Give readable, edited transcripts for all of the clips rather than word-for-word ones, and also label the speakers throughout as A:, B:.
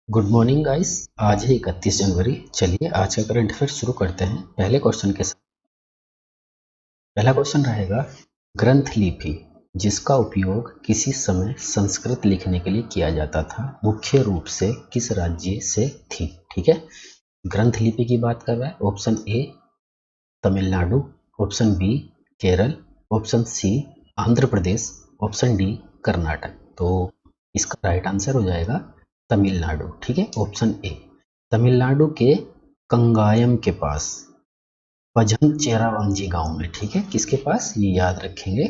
A: Good morning guys. आज है 31 जनवरी। चलिए आज का करंट अफेयर शुरू करते हैं पहले क्वेश्चन के साथ। पहला क्वेश्चन रहेगा, ग्रंथ लिपि जिसका उपयोग किसी समय संस्कृत लिखने के लिए किया जाता था मुख्य रूप से किस राज्य से थी। ठीक है, ग्रंथ लिपि की बात कर रहा है। Option A Tamil Nadu, option B Kerala, option C Andhra Pradesh, option D Karnataka. तो इसका राइट आंसर हो जाएगा तमिलनाडु। ठीक है, ऑप्शन ए तमिलनाडु के कंगायम के पास पझन चेरावांजी गांव में। ठीक है, किसके पास, ये याद रखेंगे,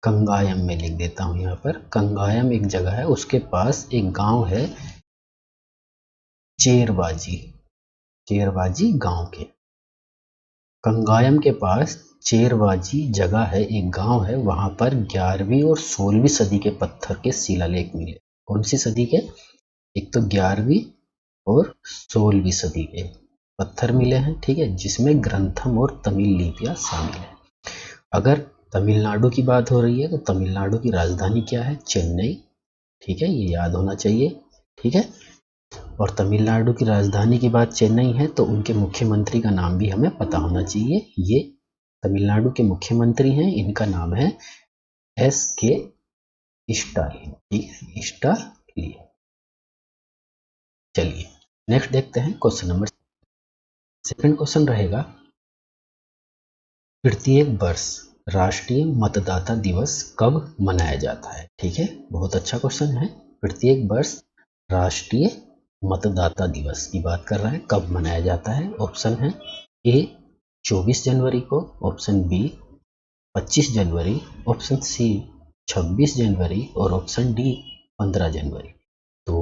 A: कंगायम में लिख देता हूं यहाँ पर। कंगायम एक जगह है, उसके पास एक गांव है चेरबाजी, चेरबाजी गांव के कंगायम के पास चेरबाजी जगह है, एक गांव है, वहां पर 11वीं और 16वीं सदी के पत्थर के शिलालेख मिले। कौन सी सदी के, एक तो 11वीं और 16वीं सदी के पत्थर मिले हैं। ठीक है, जिसमें ग्रंथम और तमिल लिपियां शामिल है। अगर तमिलनाडु की बात हो रही है तो तमिलनाडु की राजधानी क्या है, चेन्नई। ठीक है, ये याद होना चाहिए। ठीक है, और तमिलनाडु की राजधानी की बात चेन्नई है तो उनके मुख्यमंत्री का नाम भी हमें पता होना चाहिए। ये तमिलनाडु के मुख्यमंत्री हैं, इनका नाम है SK स्टालिन। ठीक है, स्टालिन। चलिए नेक्स्ट देखते हैं क्वेश्चन नंबर। सेकंड क्वेश्चन रहेगा, प्रत्येक वर्ष राष्ट्रीय मतदाता दिवस कब मनाया जाता है। ठीक है, बहुत अच्छा क्वेश्चन है। प्रत्येक वर्ष राष्ट्रीय मतदाता दिवस की बात कर रहा है, कब मनाया जाता है। ऑप्शन है ए 24 जनवरी को, ऑप्शन बी 25 जनवरी, ऑप्शन सी 26 जनवरी और ऑप्शन डी 15 जनवरी। तो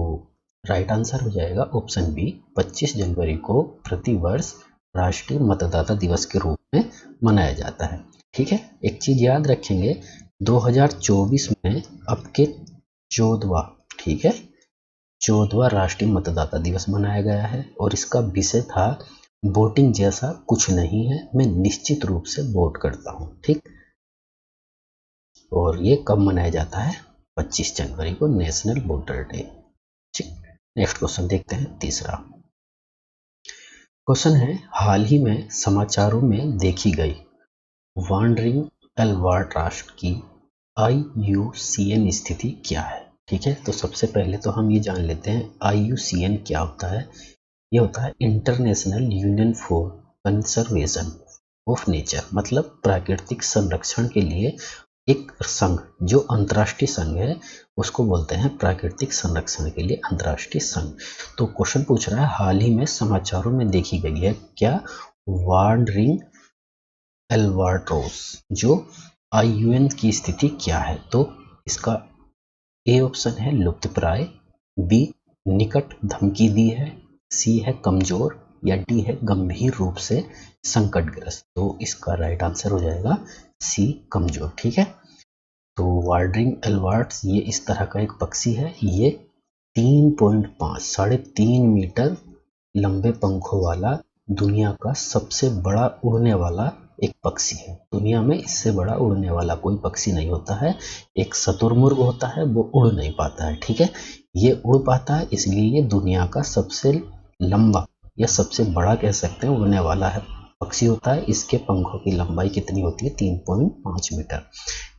A: राइट आंसर हो जाएगा ऑप्शन बी 25 जनवरी को प्रतिवर्ष राष्ट्रीय मतदाता दिवस के रूप में मनाया जाता है। ठीक है, एक चीज याद रखेंगे, 2024 में अब के 14वां, ठीक है, 14वां राष्ट्रीय मतदाता दिवस मनाया गया है और इसका विषय था वोटिंग जैसा कुछ नहीं है, मैं निश्चित रूप से वोट करता हूं। ठीक, और ये कब मनाया जाता है, 25 जनवरी को, नेशनल वोटर डे। ठीक, नेक्स्ट क्वेश्चन देखते हैं तीसरा। क्वेश्चन है, हाल ही में समाचारों में देखी गई वांडरिंग एल्बाट्रॉस की IUCN स्थिति क्या है। ठीक है, तो सबसे पहले तो हम ये जान लेते हैं IUCN क्या होता है। ये होता है international union for conservation of nature, मतलब प्राकृतिक संरक्षण के लिए एक संघ, जो अंतर्राष्ट्रीय संघ है उसको बोलते हैं प्राकृतिक संरक्षण के लिए अंतर्राष्ट्रीय संघ। तो क्वेश्चन पूछ रहा है, हाल ही में समाचारों में देखी गई है क्या वांडरिंग एल्बाट्रॉस जो IUCN की स्थिति क्या है। तो इसका ए ऑप्शन है लुप्तप्राय, बी निकट धमकी दी है, सी है कमजोर या डी है गंभीर रूप से संकटग्रस्त। तो इसका राइट आंसर हो जाएगा सी कमजोर। ठीक है, तो वार्डरिंग एल्बार्ट्स ये इस तरह का एक पक्षी है। ये 3.5 3.5 मीटर लंबे पंखों वाला दुनिया का सबसे बड़ा उड़ने वाला एक पक्षी है। दुनिया में इससे बड़ा उड़ने वाला कोई पक्षी नहीं होता है। एक शुतुरमुर्ग होता है, वो उड़ नहीं पाता है। ठीक है, ये उड़ पाता है, इसलिए ये दुनिया का सबसे लंबा या सबसे बड़ा कह सकते हैं उड़ने वाला है पक्षी होता है। इसके पंखों की लंबाई कितनी होती है, 3.5 मीटर।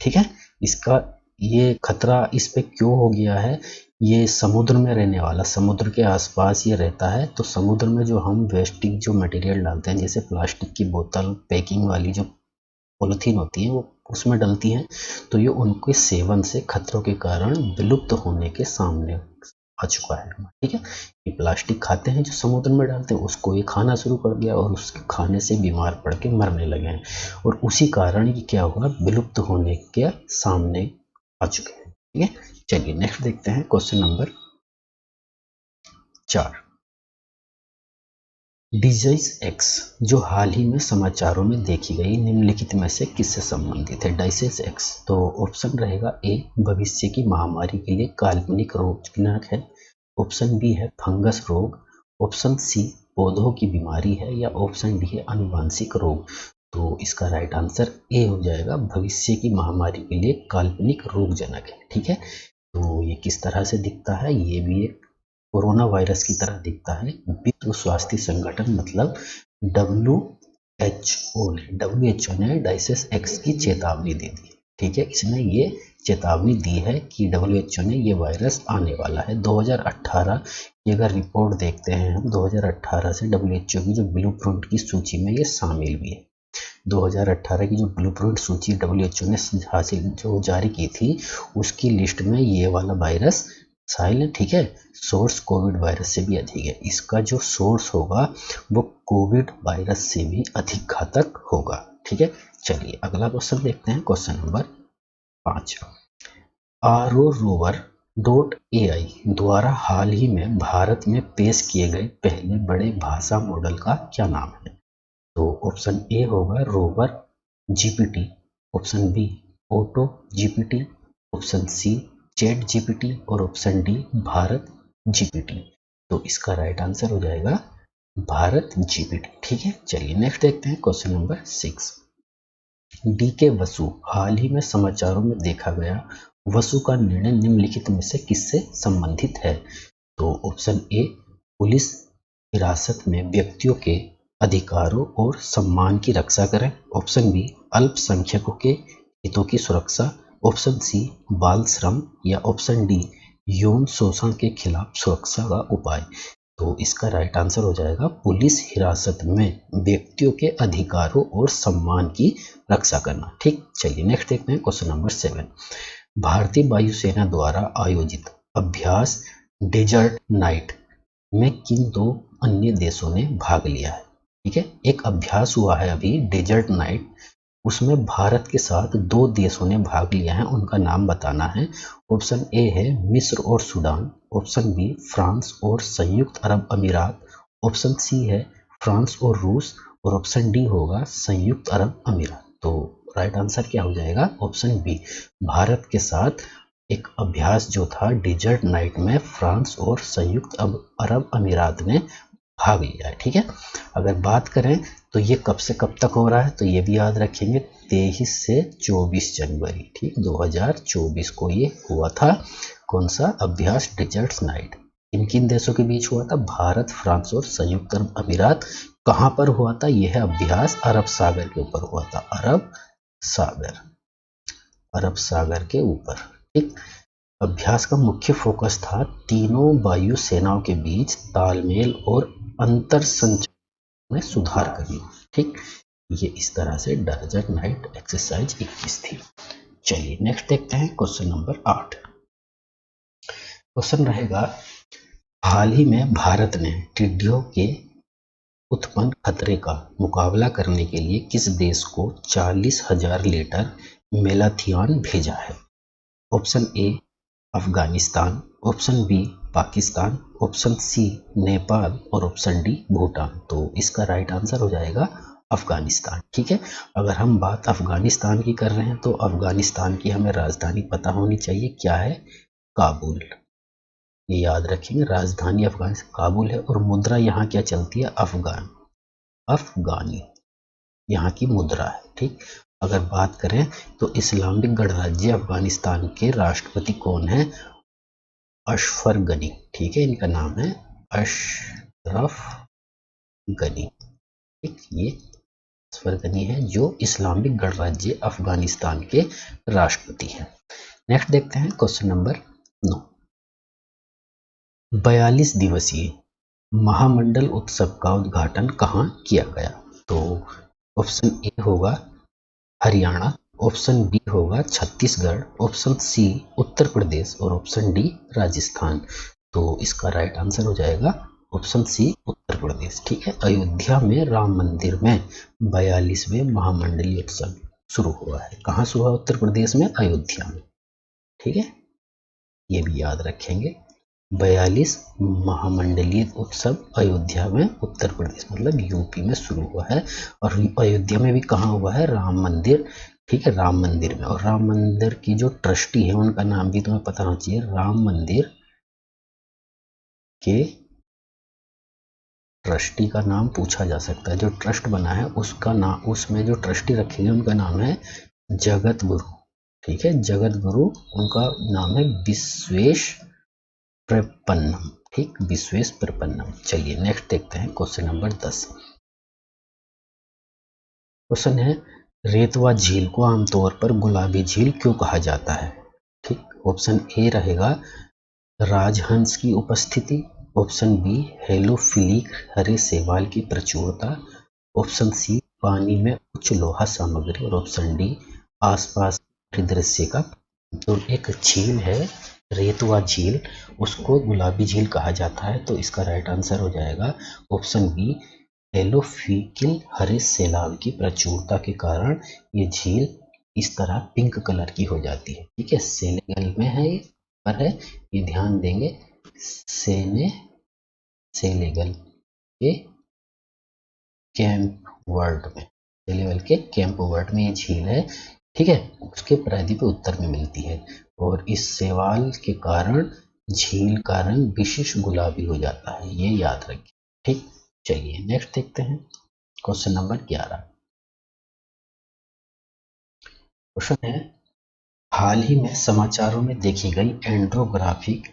A: ठीक है, इसका ये खतरा इस पे क्यों हो गया है, ये समुद्र में रहने वाला, समुद्र के आसपास ये रहता है। तो समुद्र में जो हम वेस्टिक जो मटेरियल डालते हैं, जैसे प्लास्टिक की बोतल, पैकिंग वाली जो पॉलिथीन होती है वो उसमें डलती हैं, तो ये उनके सेवन से खतरों के कारण विलुप्त होने के सामने आ चुका है। ठीक है, ये प्लास्टिक खाते हैं जो समुद्र में डालते हैं, उसको ये खाना शुरू कर दिया और उसके खाने से बीमार पड़ के मरने लगे हैं, और उसी कारण ये क्या हुआ, विलुप्त होने के सामने आ चुके हैं। ठीक है, चलिए नेक्स्ट देखते हैं क्वेश्चन नंबर 4। डिजीज एक्स जो हाल ही में समाचारों में देखी गई निम्नलिखित में से किससे संबंधित है। डिजीज एक्स, तो ऑप्शन रहेगा ए भविष्य की महामारी के लिए काल्पनिक रोगजनक है, ऑप्शन बी है फंगस रोग, ऑप्शन सी पौधों की बीमारी है या ऑप्शन डी है अनुवांशिक रोग। तो इसका राइट आंसर ए हो जाएगा, भविष्य की महामारी के लिए काल्पनिक रोगजनक है। ठीक है, तो ये किस तरह से दिखता है, ये भी एक कोरोना वायरस की तरह दिखता है। विश्व स्वास्थ्य संगठन मतलब डब्ल्यू एच ओ ने डाइसेस एक्स की चेतावनी दे दी। ठीक है, इसने ये चेतावनी दी है कि डब्ल्यू एच ओ ने ये वायरस आने वाला है। 2018 की अगर रिपोर्ट देखते हैं हम, 2018 से डब्ल्यू एच ओ की जो ब्लूप्रिंट की सूची में ये शामिल भी है। 2018 की जो ब्लूप्रिंट सूची डब्ल्यूएचओ ने हासिल जो जारी की थी, उसकी लिस्ट में ये वाला वायरस शामिल है। ठीक है, सोर्स कोविड वायरस से भी अधिक है। इसका जो सोर्स होगा वो कोविड वायरस से भी अधिक घातक होगा। ठीक है, चलिए अगला क्वेश्चन देखते हैं। क्वेश्चन नंबर 5, आरो रोवर .ai द्वारा हाल ही में भारत में पेश किए गए पहले बड़े भाषा मॉडल का क्या नाम है? तो ऑप्शन ए होगा Rover GPT, option B auto GPT, option C chat GPT और ऑप्शन डी भारत जीपीटी। तो इसका राइट आंसर हो जाएगा भारत जीपीटी। ठीक है, चलिए नेक्स्ट देखते हैं। क्वेश्चन नंबर 6, डी के वसु हाल ही में समाचारों में देखा गया वसु का निर्णय निम्नलिखित में से किससे संबंधित है? तो ऑप्शन ए पुलिस हिरासत में व्यक्तियों के अधिकारों और सम्मान की रक्षा करें, ऑप्शन बी अल्पसंख्यकों के हितों की सुरक्षा, ऑप्शन सी बाल श्रम या ऑप्शन डी यौन शोषण के खिलाफ सुरक्षा का उपाय। तो इसका राइट आंसर हो जाएगा पुलिस हिरासत में व्यक्तियों के अधिकारों और सम्मान की रक्षा करना। ठीक, चलिए नेक्स्ट देखते हैं। क्वेश्चन नंबर 7, भारतीय वायुसेना द्वारा आयोजित अभ्यास डेजर्ट नाइट में किन दो अन्य देशों ने भाग लिया है? ठीक है, एक अभ्यास हुआ है अभी डेजर्ट नाइट, उसमें भारत के साथ दो देशों ने भाग लिया है, उनका नाम बताना है। ऑप्शन ए है मिस्र और सूडान, ऑप्शन बी फ्रांस और संयुक्त अरब अमीरात, ऑप्शन सी है फ्रांस और रूस और ऑप्शन डी होगा संयुक्त अरब अमीरात। तो राइट आंसर क्या हो जाएगा? ऑप्शन बी, भारत के साथ एक अभ्यास जो था डेजर्ट नाइट में फ्रांस और संयुक्त अरब अमीरात ने भाग लिया है। ठीक है, अगर बात करें तो ये कब से कब तक हो रहा है, तो ये भी याद रखेंगे 23 से 24 जनवरी। ठीक, 2024 को ये हुआ था। कौन सा अभ्यास डेजर्ट नाइट? किन किन देशों के बीच हुआ था? भारत, फ्रांस और संयुक्त अरब अमीरात। कहाँ पर हुआ था यह अभ्यास? अरब सागर के ऊपर हुआ था, अरब सागर के ऊपर। ठीक, अभ्यास का मुख्य फोकस था तीनों वायु सेनाओं के बीच तालमेल और अंतर संचार में सुधार करना। ठीक, ये इस तरह से डेजर्ट नाइट एक्सरसाइज 21 थी। चलिए नेक्स्ट देखते हैं। क्वेश्चन नंबर 8, क्वेश्चन रहेगा हाल ही में भारत ने टिड्डियों के उत्पन्न खतरे का मुकाबला करने के लिए किस देश को 40,000 लीटर मेलाथियान भेजा है? Option A Afghanistan, option B Pakistan, option C Nepal और ऑप्शन डी भूटान। तो इसका राइट आंसर हो जाएगा अफगानिस्तान। ठीक है, अगर हम बात अफगानिस्तान की कर रहे हैं तो अफगानिस्तान की हमें राजधानी पता होनी चाहिए, क्या है? काबुल। ये याद रखेंगे, राजधानी अफगानिस्तान काबुल है और मुद्रा यहाँ क्या चलती है? अफगानी यहाँ की मुद्रा है। ठीक, अगर बात करें तो इस्लामिक गणराज्य अफगानिस्तान के राष्ट्रपति कौन है? अशरफ गनी। ठीक है, इनका नाम है अशरफ गनी। ठीक, ये अशरफ गनी है जो इस्लामिक गणराज्य अफगानिस्तान के राष्ट्रपति हैं। नेक्स्ट देखते हैं क्वेश्चन नंबर 9, 42 दिवसीय महामंडल उत्सव का उद्घाटन कहाँ किया गया? तो ऑप्शन ए होगा हरियाणा, ऑप्शन बी होगा छत्तीसगढ़, ऑप्शन सी उत्तर प्रदेश और ऑप्शन डी राजस्थान। तो इसका राइट आंसर हो जाएगा ऑप्शन सी उत्तर प्रदेश। ठीक है, अयोध्या में राम मंदिर में 42वें महामंडलीय उत्सव शुरू हुआ है। कहाँ से हुआ? उत्तर प्रदेश में, अयोध्या में। ठीक है, ये भी याद रखेंगे, 42 महामंडलीय उत्सव अयोध्या में, उत्तर प्रदेश मतलब यूपी में शुरू हुआ है। और अयोध्या में भी कहाँ हुआ है? राम मंदिर। ठीक है, राम मंदिर में। और राम मंदिर की जो ट्रस्टी है उनका नाम भी तुम्हें पता होना चाहिए। राम मंदिर के ट्रस्टी का नाम पूछा जा सकता है, जो ट्रस्ट बना है उसका नाम, उसमें जो ट्रस्टी रखेंगे उनका नाम है जगत गुरु। ठीक है, जगत गुरु, उनका नाम है विश्वेश प्रपन्नम। ठीक, विश्वेश प्रपन्नम। चलिए नेक्स्ट देखते हैं क्वेश्चन नंबर 10। क्वेश्चन है, रेतवा झील को आमतौर पर गुलाबी झील क्यों कहा जाता है? ठीक, ऑप्शन ए रहेगा राजहंस की उपस्थिति, ऑप्शन बी हेलोफिलिक हरे शैवाल की प्रचुरता, ऑप्शन सी पानी में उच्च लोहा सामग्री और ऑप्शन डी आसपास परिदृश्य का। तो एक झील है रेतवा झील, उसको गुलाबी झील कहा जाता है, तो इसका राइट आंसर हो जाएगा ऑप्शन बी हेलोफिलिक हरे सैलाब की प्रचुरता के कारण ये झील इस तरह पिंक कलर की हो जाती है। ठीक है, सेनेगल में है ये, पर है ये ध्यान देंगे, सेनेगल के कैंप वर्ल्ड में, सेनेगल के कैंप वर्ल्ड में ये झील है। ठीक है, उसके प्रायद्वीप उत्तर में मिलती है और इस शैवाल के कारण झील का रंग विशिष्ट गुलाबी हो जाता है, ये याद रखिए। ठीक, चलिए नेक्स्ट देखते हैं क्वेश्चन नंबर 11। क्वेश्चन है, हाल ही में समाचारों में देखी गई एंड्रोग्राफिक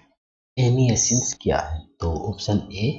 A: एनिएसिस क्या है? तो ऑप्शन ए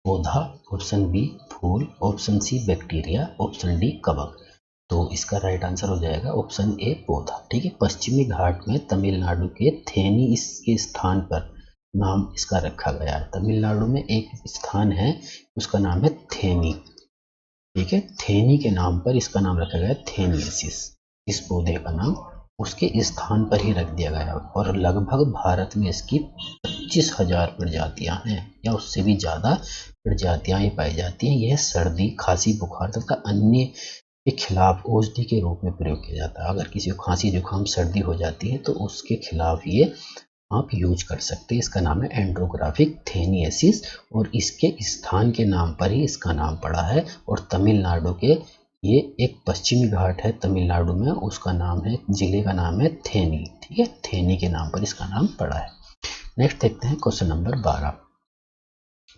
A: पौधा, ऑप्शन बी फूल, option C bacteria, option D कवक। तो इसका राइट आंसर हो जाएगा ऑप्शन ए पौधा। ठीक है, पश्चिमी घाट में तमिलनाडु के थेनी इसके स्थान पर नाम इसका रखा गया है। तमिलनाडु में एक स्थान है, उसका नाम है थेनी। ठीक है, थेनी के नाम पर इसका नाम रखा गया थेनियसिस। इस पौधे का नाम उसके स्थान पर ही रख दिया गया और लगभग भारत में इसकी 25,000 प्रजातियां हैं या उससे भी ज़्यादा प्रजातियां ही पाई जाती हैं। यह सर्दी, खांसी, बुखार तथा अन्य के खिलाफ औषधि के रूप में प्रयोग किया जाता है। अगर किसी को खांसी जुकाम सर्दी हो जाती है तो उसके खिलाफ ये आप यूज कर सकते हैं। इसका नाम है एंड्रोग्राफिक थेनियसिस और इसके स्थान के नाम पर ही इसका नाम पड़ा है। और तमिलनाडु के ये एक पश्चिमी घाट है तमिलनाडु में, उसका नाम है, जिले का नाम है थेनी। ठीक है, थेनी के नाम पर इसका नाम पड़ा है। नेक्स्ट देखते हैं क्वेश्चन नंबर 12।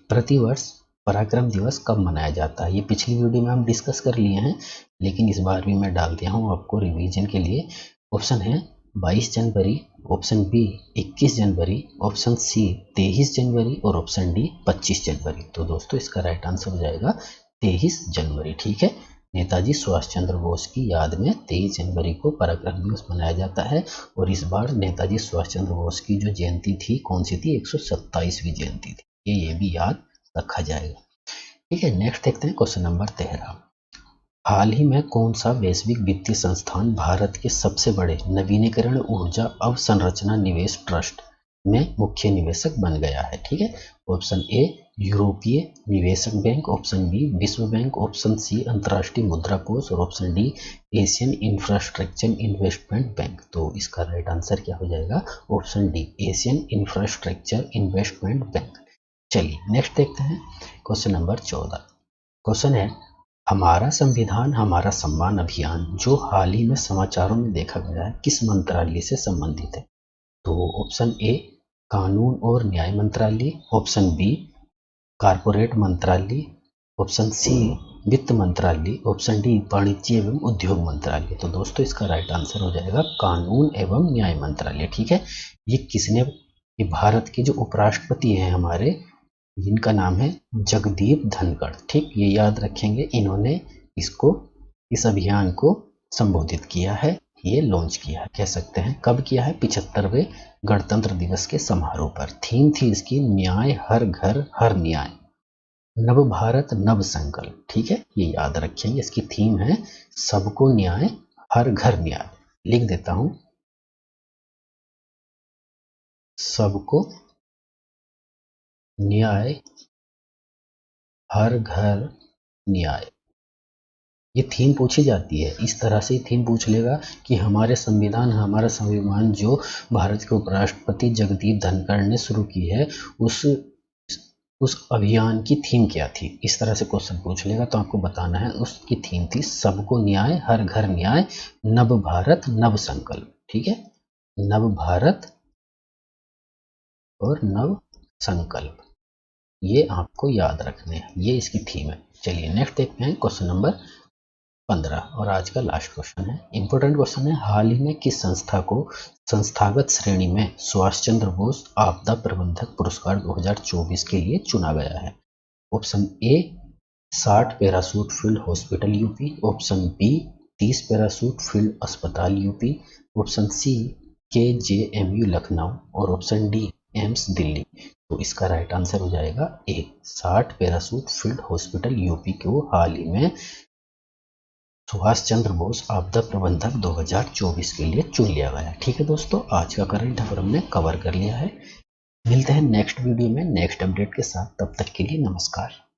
A: प्रतिवर्ष पराक्रम दिवस कब मनाया जाता है? ये पिछली वीडियो में हम डिस्कस कर लिए हैं, लेकिन इस बार भी मैं डाल दिया हूँ आपको रिवीजन के लिए। ऑप्शन है 22 जनवरी, ऑप्शन बी 21 जनवरी, ऑप्शन सी 23 जनवरी और ऑप्शन डी 25 जनवरी। तो दोस्तों इसका राइट आंसर हो जाएगा 23 जनवरी। ठीक है, नेताजी सुभाष चंद्र बोस की याद में 23 जनवरी को पराक्रम दिवस मनाया जाता है। और इस बार नेताजी सुभाष चंद्र बोस की जो जयंती थी कौन सी थी? 127वीं जयंती थी। ये भी याद रखा जाएगा। ठीक है, नेक्स्ट देखते हैं क्वेश्चन नंबर 13। हाल ही में कौन सा वैश्विक वित्तीय संस्थान भारत के सबसे बड़े नवीनीकरण ऊर्जा अवसंरचना निवेश ट्रस्ट में मुख्य निवेशक बन गया है? ठीक है, ऑप्शन ए यूरोपीय निवेशक बैंक, ऑप्शन बी विश्व बैंक, ऑप्शन सी अंतर्राष्ट्रीय मुद्रा कोष और option D Asian infrastructure investment bank. तो इसका राइट आंसर क्या हो जाएगा? Option D Asian infrastructure investment bank. चलिए नेक्स्ट देखते हैं क्वेश्चन नंबर 14। क्वेश्चन है, हमारा संविधान हमारा सम्मान अभियान जो हाल ही में समाचारों में देखा गया है किस मंत्रालय से संबंधित है? तो ऑप्शन ए कानून और न्याय मंत्रालय, ऑप्शन बी कारपोरेट मंत्रालय, ऑप्शन सी वित्त मंत्रालय, ऑप्शन डी वाणिज्य एवं उद्योग मंत्रालय। तो दोस्तों इसका राइट आंसर हो जाएगा कानून एवं न्याय मंत्रालय। ठीक है, ये किसने, ये भारत के जो उपराष्ट्रपति हैं हमारे, इनका नाम है जगदीप धनखड़। ठीक, ये याद रखेंगे, इन्होंने इसको, इस अभियान को संबोधित किया है, ये लॉन्च किया है, कह सकते हैं। कब किया है? 75वें गणतंत्र दिवस के समारोह पर। थीम थी इसकी न्याय हर घर हर न्याय, नव भारत नव संकल्प। ठीक है, ये याद रखेंगे, इसकी थीम है सबको न्याय हर घर न्याय। लिख देता हूं, सबको न्याय हर घर न्याय। ये थीम पूछी जाती है, इस तरह से थीम पूछ लेगा कि हमारे संविधान हमारा संविधान जो भारत के उपराष्ट्रपति जगदीप धनखड़ ने शुरू की है, उस अभियान की थीम क्या थी, इस तरह से क्वेश्चन पूछ लेगा। तो आपको बताना है उसकी थीम थी सबको न्याय हर घर न्याय, नव भारत नव संकल्प। ठीक है, नव भारत और नव संकल्प, ये आपको याद रखने हैं, ये इसकी थीम है। चलिए नेक्स्ट देखते हैं क्वेश्चन नंबर 15। और आज का लास्ट क्वेश्चन है, इंपॉर्टेंट क्वेश्चन है, हाल ही में किस संस्था को संस्थागत श्रेणी में सुभाष चंद्र बोस आपदा प्रबंधक पुरस्कार 2024 के लिए चुना गया है? Option A 60 parachute field hospital UP, option B 30 parachute field अस्पताल UP, option C KJMU Lucknow और ऑप्शन डी एम्स दिल्ली। तो इसका राइट आंसर हो जाएगा ए 60 पैरासूट फील्ड हॉस्पिटल यूपी को हाल ही में सुभाष चंद्र बोस आपदा प्रबंधक 2024 के लिए चुन लिया गया। ठीक है दोस्तों, आज का करंट अफेयर हमने कवर कर लिया है। मिलते हैं नेक्स्ट वीडियो में नेक्स्ट अपडेट के साथ, तब तक के लिए नमस्कार।